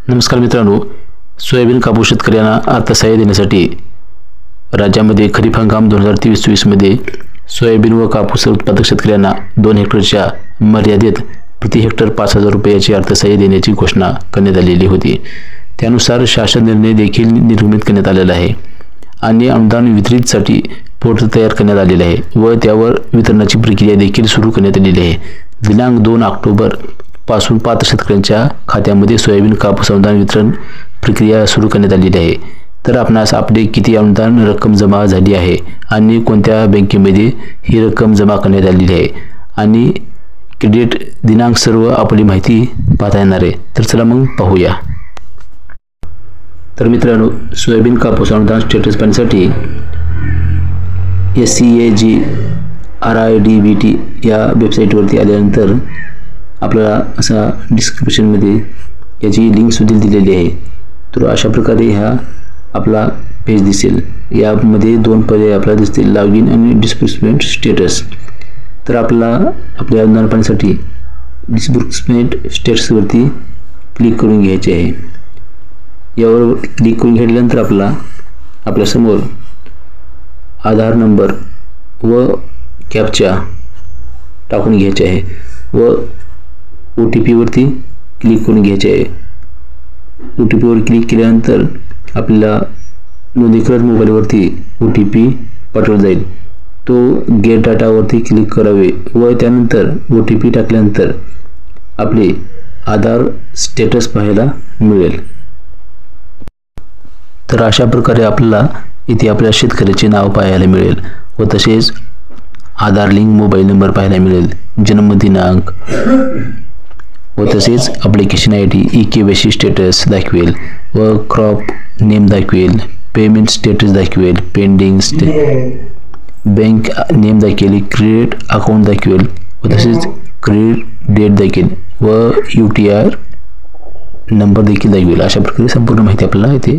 नमस्कार मित्रांनो, सोयाबीन कापूस शेतकऱ्यांना अर्थसहाय्य देण्यासाठी राज्यामध्ये खरीप हंगाम 2023-24 मध्ये सोयाबीन व कापूस उत्पादक शेतकऱ्यांना 2 हेक्टरच्या मर्यादेत प्रति हेक्टर 5,000 रुपयाची अर्थसहाय्य देण्याची घोषणा करण्यात आलेली होती। त्यानुसार शासन निर्णय देखील निर्गमित करण्यात आलेला आहे आणि अनुदान वितरणीसाठी पोर्टल तयार करण्यात आलेले आहे व त्यावर वितरणाची प्रक्रिया देखील सुरू करण्यात आलेली आहे। दिनांक 2 ऑक्टोबर पासून पात्र शेतकऱ्यांच्या खात्यामध्ये सोयाबीन कापूस अनुदान वितरण प्रक्रिया सुरू करण्यात आलेली आहे। तर आपणास आपले किती अनुदान रक्कम जमा झाली आहे आणि कोणत्या बँकेमध्ये ही रक्कम जमा करण्यात आलेली आहे आणि क्रेडिट दिनांक सर्व आपली माहिती पाहता येणार आहे। तर चला मग पाहूया। तर मित्रांनो, सोयाबीन कापूस अनुदान स्टेटस पाहण्यासाठी SCAG-RIDBT या वेबसाईटवरती आल्यानंतर आपल्याला असा डिस्क्रिप्शनमध्ये याची लिंक सुद्धा दिलेली आहे। तर अशा प्रकारे हा आपला पेज दिसेल। यामध्ये 2 पर्याय आपल्याला दिसतील, लॉग इन आणि डिस्बर्समेंट स्टेटस। तर आपल्याला आपल्या अनुदान पाहण्यासाठी डिस्बर्समेंट स्टेटसवरती क्लिक करून घ्यायचे आहे। यावर क्लिक करून घेतल्यानंतर आपल्यासमोर आधार नंबर व कॅप्चा टाकून घ्यायचे आहे व OTP वरती क्लिक करून घ्यायचे आहे। OTP वर क्लिक केल्यानंतर आपल्याला नोंदणीकृत मोबाईलवरती OTP पाठवला जाईल। तो गेट डाटा वरती क्लिक करावे व त्यानंतर OTP टाकल्यानंतर आपले आधार स्टेटस पाहायला मिळेल। तर अशा प्रकारे आपल्याला इथे आपल्या शेतकऱ्याचे नाव पाहायला मिळेल व तसेच आधार लिंक मोबाईल नंबर पाहायला मिळेल, जन्म दिनांक व तसेच ॲप्लिकेशन ID, EKYC स्टेटस दाखवेल व क्रॉप नेम दाखवेल, पेमेंट स्टेटस दाखवेल, पेंडिंग बँक नेम दाखवेल, क्रेडिट अकाउंट दाखवेल व तसेच क्रेडिट डेट दाखवेल व UTR नंबर देखील दाखवेल। अशा प्रकारे संपूर्ण माहिती आपल्याला इथे